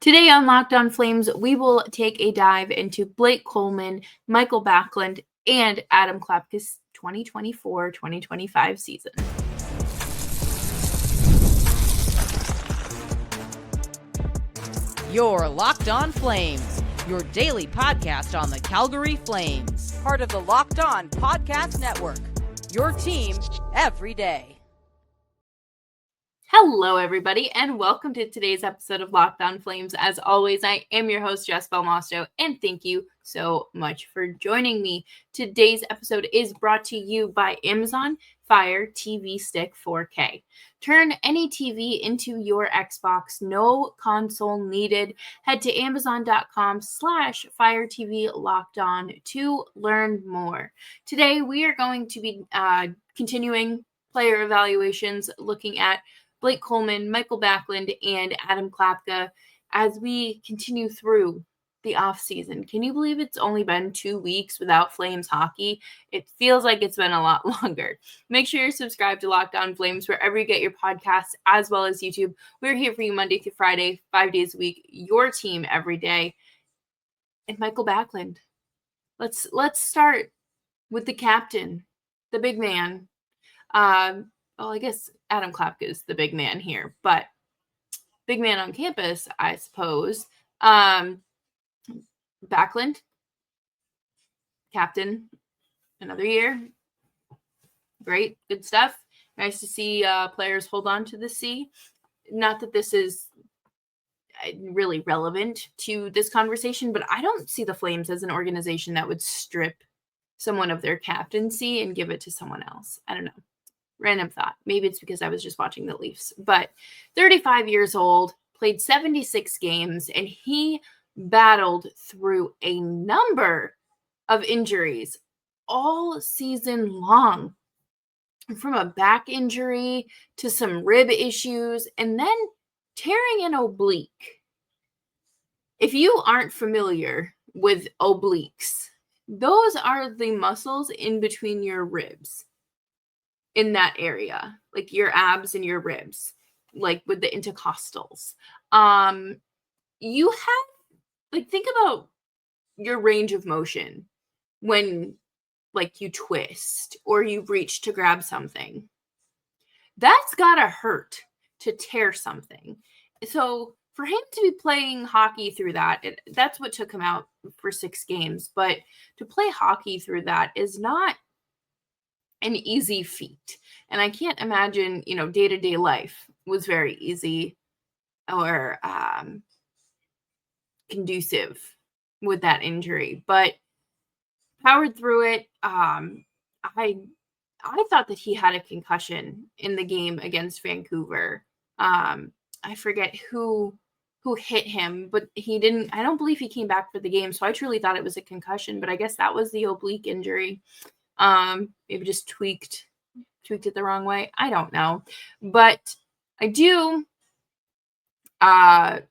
Today on Locked On Flames, we will take a dive into Blake Coleman, Mikael Backlund, and Adam Klapka's 2024-2025 season. You're Locked On Flames, your daily podcast on the Calgary Flames. Part of the Locked On Podcast Network, your team every day. Hello, everybody, and welcome to today's episode of Locked On Flames. As always, I am your host, Jessica Belmosto, and thank you so much for joining me. Today's episode is brought to you by Amazon Fire TV Stick 4K. Turn any TV into your Xbox, no console needed. Head to amazon.com/Fire TV Locked On to learn more. Today, we are going to be continuing player evaluations, looking at Blake Coleman, Mikael Backlund, and Adam Klapka as we continue through the offseason. Can you believe it's only been 2 weeks without Flames hockey? It feels like it's been a lot longer. Make sure you're subscribed to Locked On Flames wherever you get your podcasts, as well as YouTube. We're here for you Monday through Friday, 5 days a week, your team every day. And Mikael Backlund. Let's start with the captain, the big man. Well, I guess Adam Klapka is the big man here, but big man on campus, I suppose. Backlund, captain, another year. Great, good stuff. Nice to see players hold on to the C. Not that this is really relevant to this conversation, but I don't see the Flames as an organization that would strip someone of their captaincy and give it to someone else. I don't know. Random thought. Maybe it's because I was just watching the Leafs. But 35 years old, played 76 games, and he battled through a number of injuries all season long. From a back injury to some rib issues, and then tearing an oblique. If you aren't familiar with obliques, those are the muscles in between your ribs. In that area, like your abs and your ribs, like with the intercostals. You have, like, think about your range of motion when, like, you twist or you reach to grab something. That's gotta hurt to tear something. So for him to be playing hockey through that, that's what took him out for 6 games. But to play hockey through that is not an easy feat. And I can't imagine, day-to-day life was very easy or conducive with that injury, but powered through it. I thought that he had a concussion in the game against Vancouver. I forget who hit him, but he didn't. I don't believe he came back for the game, so I truly thought it was a concussion, but I guess that was the oblique injury. Maybe just tweaked it the wrong way. I don't know. But I do want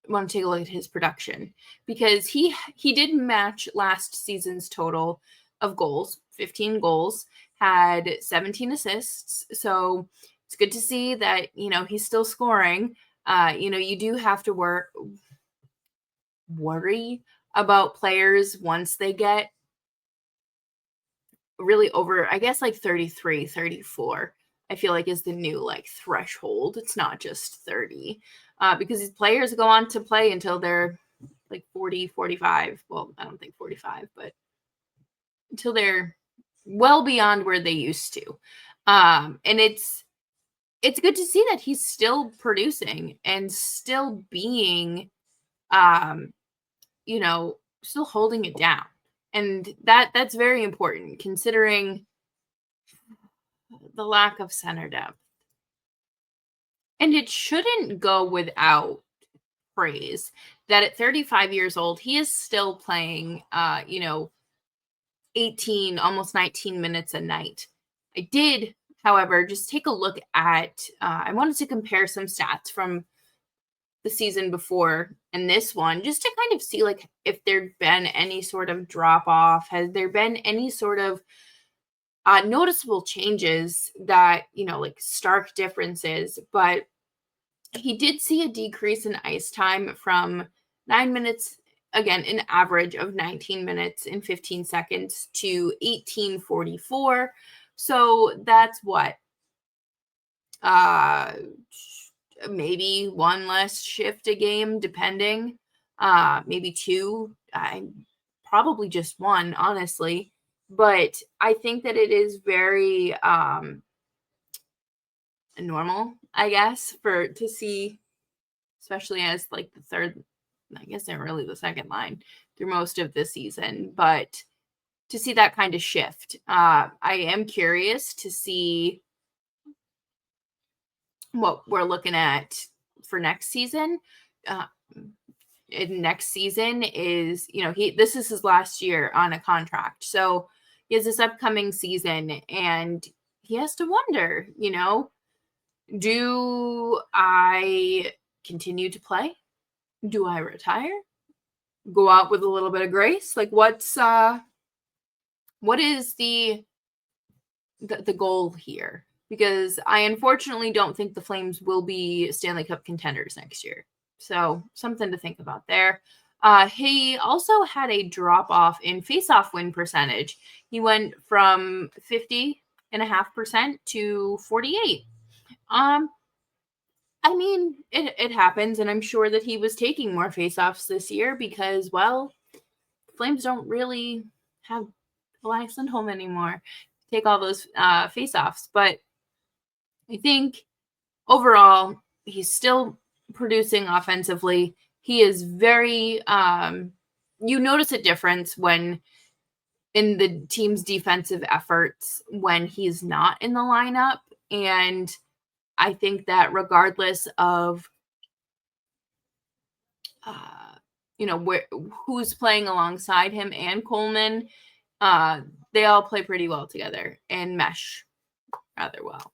to take a look at his production, because he did match last season's total of goals, 15 goals, had 17 assists. So it's good to see that, he's still scoring. You do have to worry about players once they get really over, I guess, like 33, 34, I feel like is the new threshold. It's not just 30, because these players go on to play until they're like 40, 45. Well, I don't think 45, but until they're well beyond where they used to. And it's good to see that he's still producing and still being, still holding it down. And that's very important, considering the lack of center depth. And it shouldn't go without praise that at 35 years old, he is still playing, 18, almost 19 minutes a night. I did, however, just take a look at, I wanted to compare some stats from the season before and this one, just to kind of see if there'd been any sort of drop off. Has there been any sort of noticeable changes that, stark differences? But He did see a decrease in ice time from 9 minutes, again, an average of 19 minutes and 15 seconds to 18:44. So that's what? Maybe one less shift a game, depending. Maybe two. Probably just one, honestly. But I think that it is very normal, I guess, to see, especially as like the third, I guess they're really the second line through most of the season, but to see that kind of shift. I am curious to see what we're looking at for next season. Next season is, this is his last year on a contract. So he has this upcoming season and he has to wonder, do I continue to play? Do I retire? Go out with a little bit of grace? Like what is the goal here? Because I unfortunately don't think the Flames will be Stanley Cup contenders next year. So something to think about there. He also had a drop off in face-off win percentage. He went from 50.5% to 48%. I mean, it happens, and I'm sure that he was taking more face-offs this year because, well, Flames don't really have Elias Lindholm anymore. Take all those face-offs, but I think overall he's still producing offensively. He is very you notice a difference when in the team's defensive efforts when he's not in the lineup, and I think that regardless of who's playing alongside him and Coleman, they all play pretty well together and mesh rather well.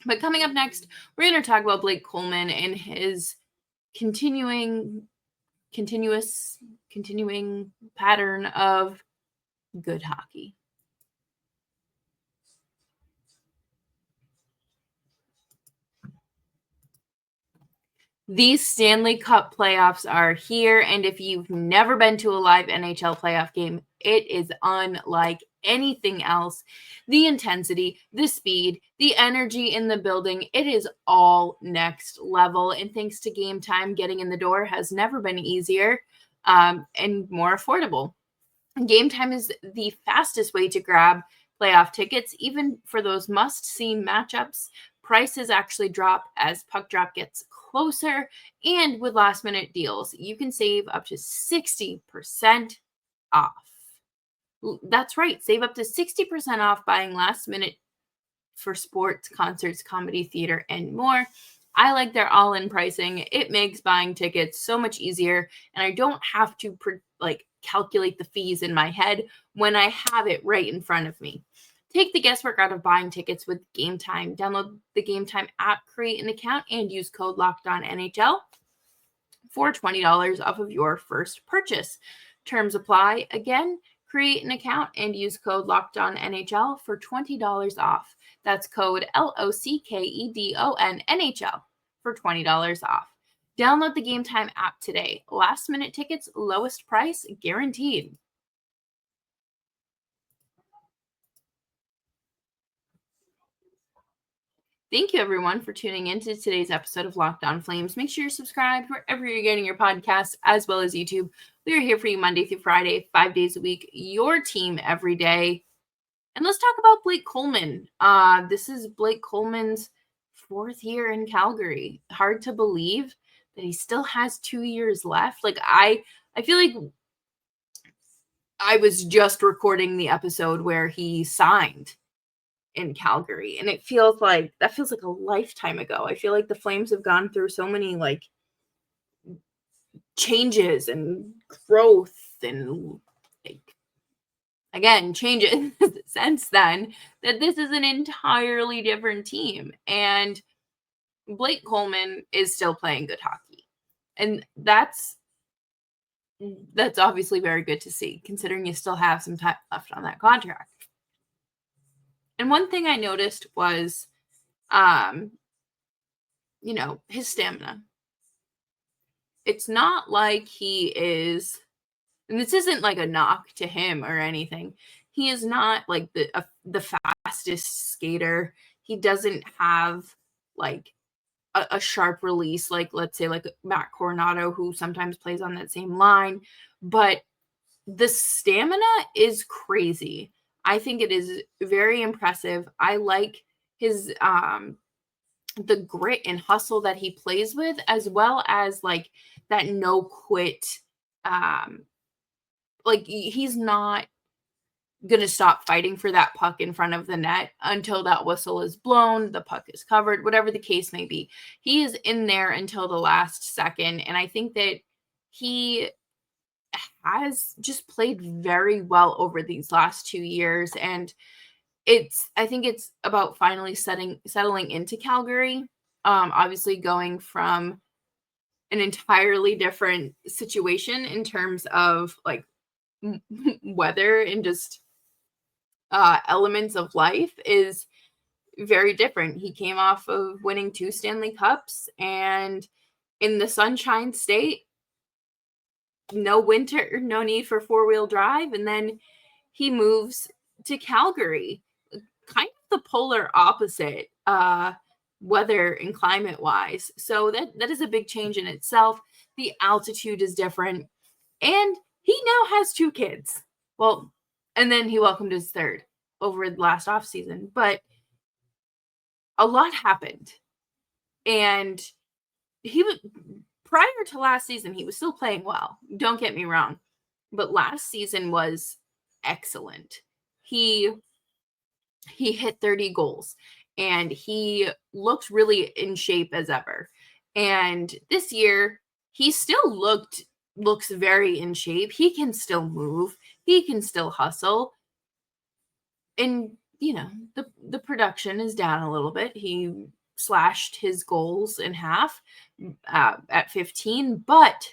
But coming up next, we're going to talk about Blake Coleman and his continuing pattern of good hockey. These Stanley Cup playoffs are here, and if you've never been to a live NHL playoff game, it is unlike anything else. The intensity, the speed, the energy in the building, it is all next level. And thanks to Game Time, getting in the door has never been easier and more affordable. Game Time is the fastest way to grab playoff tickets, even for those must-see matchups. Prices actually drop as puck drop gets closer, and with last-minute deals, you can save up to 60% off. That's right, save up to 60% off buying last minute for sports, concerts, comedy, theater, and more. I like their all-in pricing. It makes buying tickets so much easier, and I don't have to calculate the fees in my head when I have it right in front of me. Take the guesswork out of buying tickets with Game Time. Download the Game Time app, create an account, and use code LOCKEDONNHL for $20 off of your first purchase. Terms apply. Again, create an account and use code LOCKEDONNHL for $20 off. That's code LOCKEDONNHL for $20 off. Download the Game Time app today. Last minute tickets, lowest price guaranteed. Thank you, everyone, for tuning into today's episode of Locked On Flames. Make sure you're subscribed wherever you're getting your podcasts, as well as YouTube. We are here for you Monday through Friday, 5 days a week, your team every day. And let's talk about Blake Coleman. This is Blake Coleman's 4th year in Calgary. Hard to believe that he still has 2 years left. I feel like I was just recording the episode where he signed in Calgary, and it feels like a lifetime ago. I feel like the Flames have gone through so many changes and growth and changes since then, that this is an entirely different team, and Blake Coleman is still playing good hockey, and that's obviously very good to see, considering you still have some time left on that contract. And one thing I noticed was his stamina. It's not like he is, and this isn't like a knock to him or anything. He is not like the fastest skater. He doesn't have like a sharp release, like let's say like Matt Coronado, who sometimes plays on that same line, but the stamina is crazy. I think it is very impressive. I like his the grit and hustle that he plays with, as well as like that no quit. Like he's not going to stop fighting for that puck in front of the net until that whistle is blown, the puck is covered, whatever the case may be. He is in there until the last second. And I think that he has just played very well over these last 2 years. And I think it's about finally settling into Calgary. Obviously going from an entirely different situation in terms of like weather and just elements of life is very different. He came off of winning 2 Stanley Cups, and in the Sunshine State, no winter, no need for 4-wheel drive, and then he moves to Calgary, kind of the polar opposite weather and climate wise. So that is a big change in itself. The altitude is different, and he now has 2 kids. Well, and then he welcomed his third over the last off season, but a lot happened. And he was, prior to last season, he was still playing well. Don't get me wrong, but last season was excellent. He hit 30 goals and he looked really in shape as ever. And this year, he still looks very in shape. He can still move. He can still hustle. And, the production is down a little bit. He slashed his goals in half at 15, but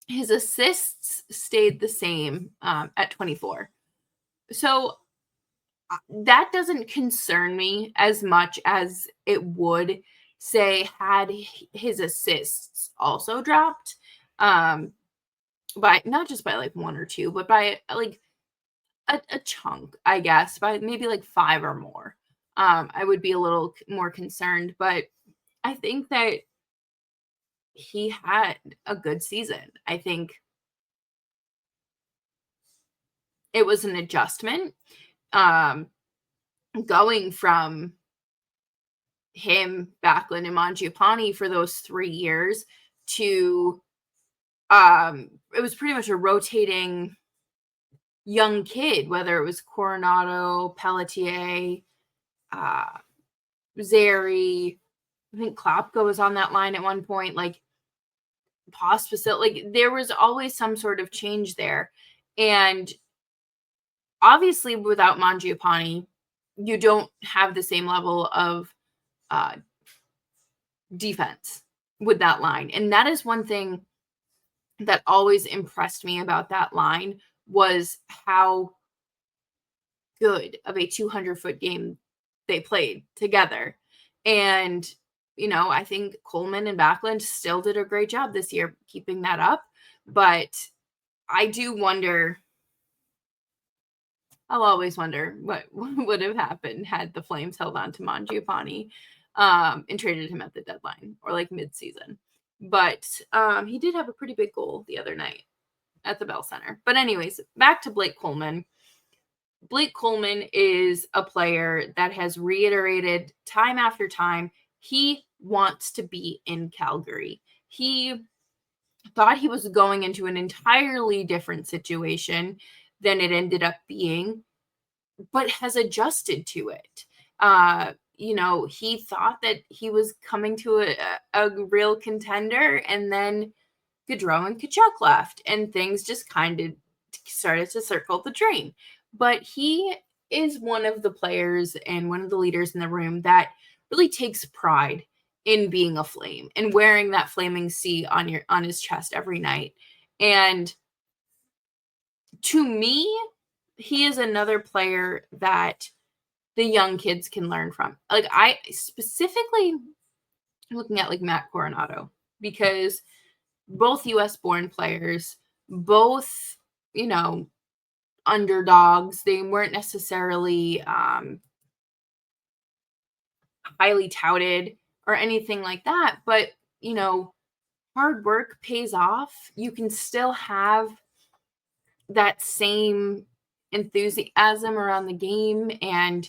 his assists stayed the same at 24. So that doesn't concern me as much as it would say had his assists also dropped by not just by like 1 or 2, but by like a chunk, I guess, by maybe like 5 or more. I would be a little more concerned, but I think that he had a good season. I think it was an adjustment going from him, Backlund, and Mangiapane for those 3 years to it was pretty much a rotating young kid, whether it was Coronado, Pelletier, Zary, I think Klapka was on that line at one point, like Pospisil, like there was always some sort of change there. And obviously without Mangiapane, you don't have the same level of defense with that line. And that is one thing that always impressed me about that line was how good of a 200-foot game they played together. And, I think Coleman and Backlund still did a great job this year keeping that up. But I do wonder, I'll always wonder what would have happened had the Flames held on to Mangiapane and traded him at the deadline or like mid-season. But he did have a pretty big goal the other night at the Bell Center. But anyways, back to Blake Coleman. Blake Coleman is a player that has reiterated time after time he wants to be in Calgary. He thought he was going into an entirely different situation than it ended up being, but has adjusted to it. He thought that he was coming to a real contender, and then Gaudreau and Tkachuk left, and things just kind of started to circle the drain. But he is one of the players and one of the leaders in the room that really takes pride in being a Flame and wearing that flaming C on his chest every night. And to me, he is another player that the young kids can learn from. Like I specifically looking at like Matt Coronado, because both US born players, both, underdogs. They weren't necessarily highly touted or anything like that, but hard work pays off. You can still have that same enthusiasm around the game and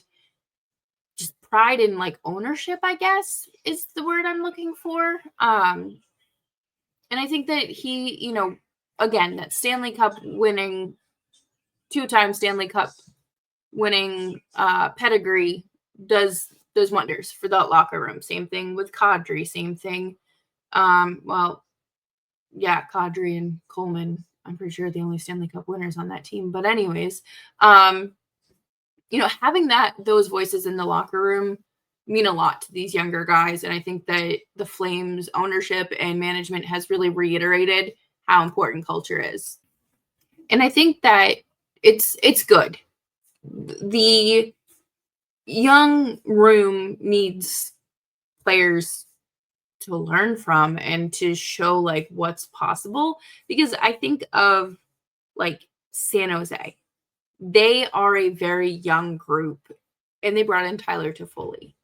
just pride and like ownership, I guess is the word I'm looking for. And I think that he, again, that Stanley Cup winning, 2-time Stanley Cup winning pedigree does wonders for that locker room. Same thing with Kadri, same thing. Kadri and Coleman, I'm pretty sure are the only Stanley Cup winners on that team. But anyways, having those voices in the locker room mean a lot to these younger guys. And I think that the Flames ownership and management has really reiterated how important culture is. And I think that it's good. The young room needs players to learn from and to show like what's possible, because I think of like San Jose. They are a very young group, and they brought in Tyler Toffoli,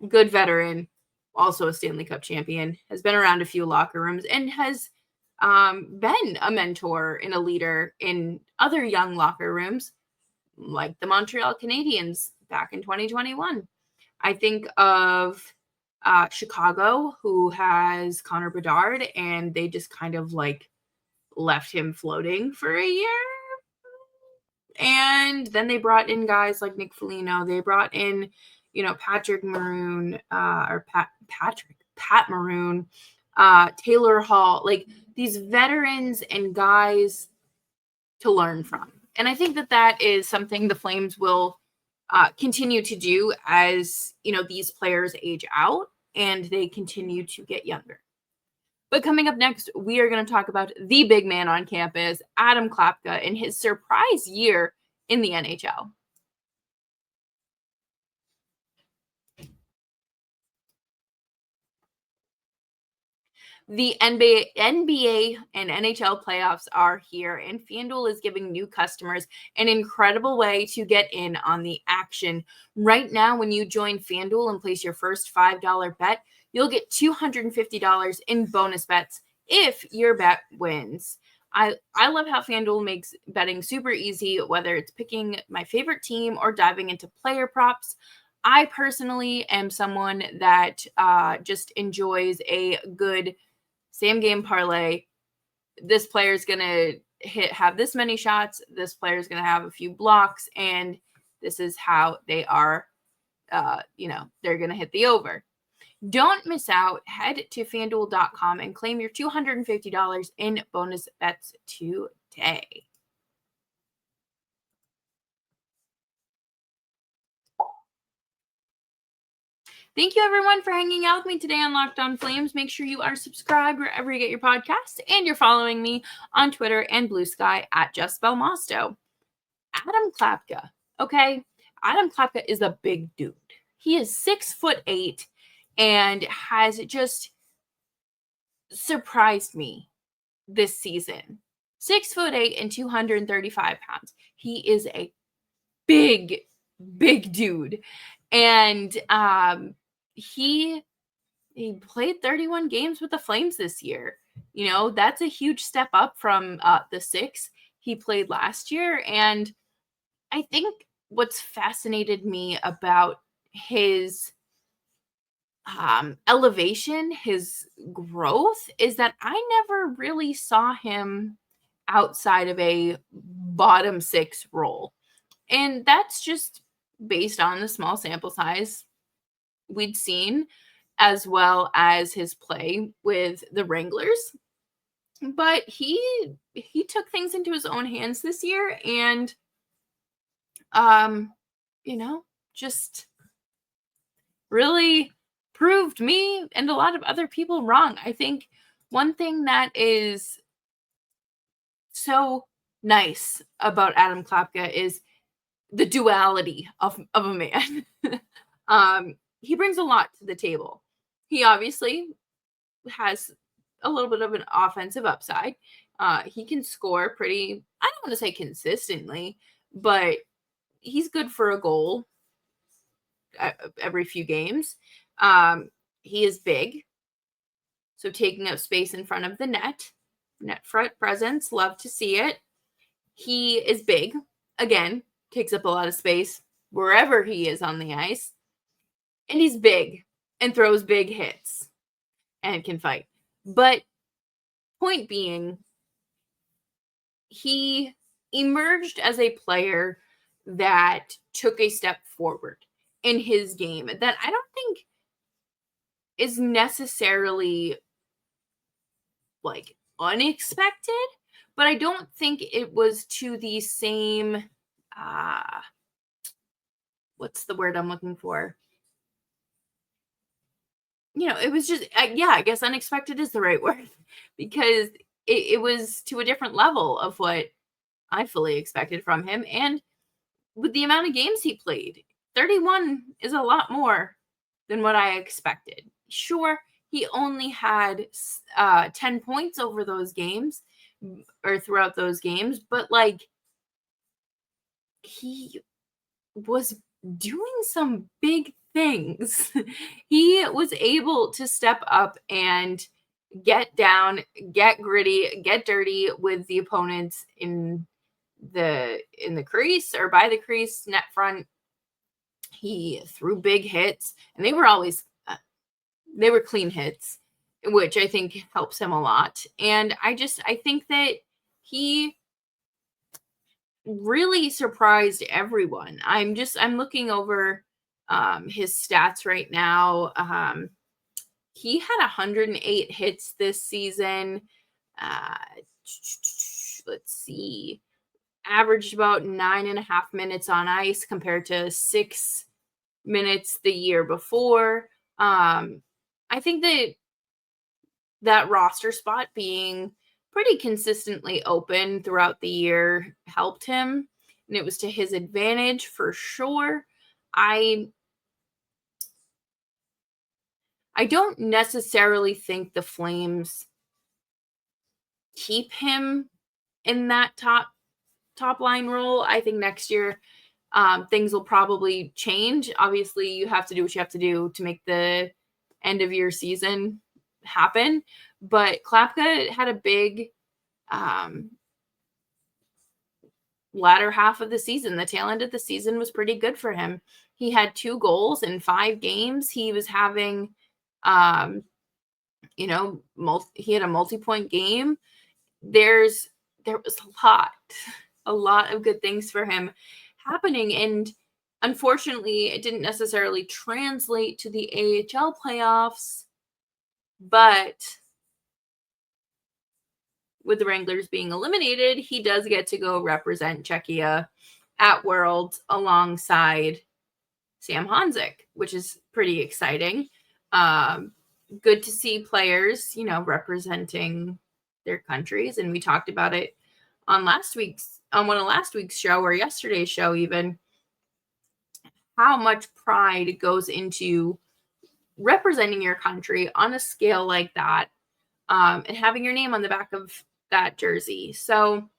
good veteran, also a Stanley Cup champion, has been around a few locker rooms, and has been a mentor and a leader in other young locker rooms, like the Montreal Canadiens back in 2021. I think of Chicago, who has Connor Bedard, and they just kind of like left him floating for a year. And then they brought in guys like Nick Foligno. They brought in, Patrick Maroon, Pat Maroon, Taylor Hall, like these veterans and guys to learn from. And I think that is something the Flames will continue to do as, these players age out and they continue to get younger. But coming up next, we are going to talk about the big man on campus, Adam Klapka, and his surprise year in the NHL. The NBA and NHL playoffs are here, and FanDuel is giving new customers an incredible way to get in on the action. Right now, when you join FanDuel and place your first $5 bet, you'll get $250 in bonus bets if your bet wins. I love how FanDuel makes betting super easy, whether it's picking my favorite team or diving into player props. I personally am someone that just enjoys a good same game parlay. This player is going to have this many shots. This player is going to have a few blocks, and this is how they are, they're going to hit the over. Don't miss out. Head to FanDuel.com and claim your $250 in bonus bets today. Thank you, everyone, for hanging out with me today on Locked On Flames. Make sure you are subscribed wherever you get your podcasts, and you're following me on Twitter and Blue Sky at Jessica Belmosto. Adam Klapka, okay? Adam Klapka is a big dude. He is 6'8" and has just surprised me this season. 6'8" and 235 pounds. He is a big dude. And he played 31 games with the Flames this year. That's a huge step up from the 6 he played last year. And I think what's fascinated me about his elevation, his growth, is that I never really saw him outside of a bottom 6 role. And that's just based on the small sample size we'd seen, as well as his play with the Wranglers. But he took things into his own hands this year, and just really proved me and a lot of other people wrong. I think one thing that is so nice about Adam Klapka is the duality of a man. He brings a lot to the table. He obviously has a little bit of an offensive upside. He can score pretty, I don't want to say consistently, but he's good for a goal every few games. He is big, so taking up space in front of the net front presence, love to see it. He is big, again, takes up a lot of space wherever he is on the ice, and he's big and throws big hits and can fight. But point being, he emerged as a player that took a step forward in his game that I don't think is necessarily like unexpected, but I don't think it was to the same what's the word I'm looking for? It was just yeah, I guess unexpected is the right word, because it was to a different level of what I fully expected from him. And with the amount of games he played, 31 is a lot more than what I expected. Sure, he only had 10 points over those games or throughout those games, but like he was doing some big things. He was able to step up and get down, get gritty, get dirty with the opponents in the crease or by the crease, net front. He threw big hits, and they were always they were clean hits, which I think helps him a lot. And I think that he really surprised everyone. I'm looking over his stats right now. He had 108 hits this season. Let's see. Averaged about 9.5 minutes on ice compared to 6 minutes the year before. I think that roster spot being pretty consistently open throughout the year helped him, and it was to his advantage for sure. I don't necessarily think the Flames keep him in that top line role. I think next year things will probably change. Obviously, you have to do what you have to do to make the end of your season happen. But Klapka had a big latter half of the season. The tail end of the season was pretty good for him. He had 2 goals in 5 games. He was having, he had a multi-point game. There was a lot of good things for him happening. And unfortunately, it didn't necessarily translate to the AHL playoffs, but with the Wranglers being eliminated, he does get to go represent Czechia at Worlds alongside Sam Honzik, which is pretty exciting. Good to see players, representing their countries. And we talked about it on one of last week's show, or yesterday's show even, how much pride goes into representing your country on a scale like that, and having your name on the back of that jersey. So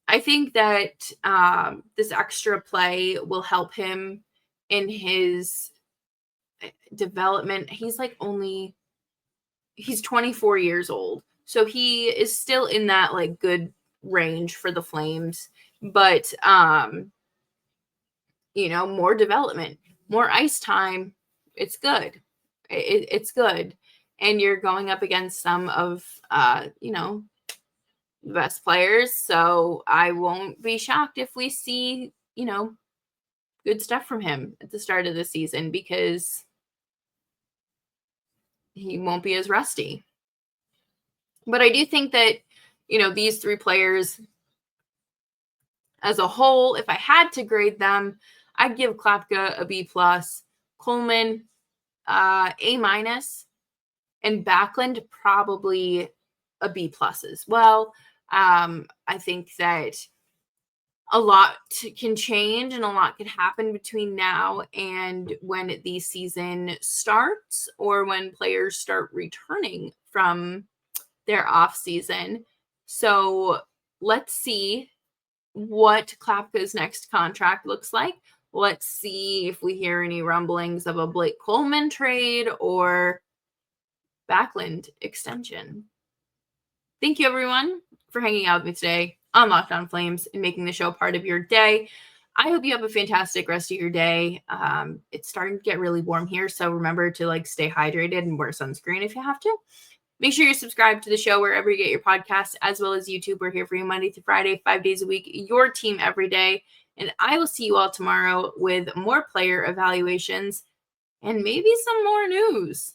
I think that this extra play will help him in his development. He's 24 years old. So he is still in that good range for the Flames, but more development, more ice time. It's good. It's good. And you're going up against some of the best players. So I won't be shocked if we see, good stuff from him at the start of the season, because he won't be as rusty. But I do think that, these 3 players as a whole, if I had to grade them, I'd give Klapka a B+, Coleman A-, and Backlund probably a B+ as well. I think that a lot can change and a lot can happen between now and when the season starts or when players start returning from their off season. So let's see what Klapka's next contract looks like. Let's see if we hear any rumblings of a Blake Coleman trade or Backlund extension. Thank you, everyone, for hanging out with me today on Locked On Flames and making the show part of your day. I hope you have a fantastic rest of your day. It's starting to get really warm here, so remember to stay hydrated and wear sunscreen if you have to. Make sure you subscribe to the show wherever you get your podcasts, as well as YouTube. We're here for you Monday through Friday, 5 days a week, your team every day. And I will see you all tomorrow with more player evaluations and maybe some more news.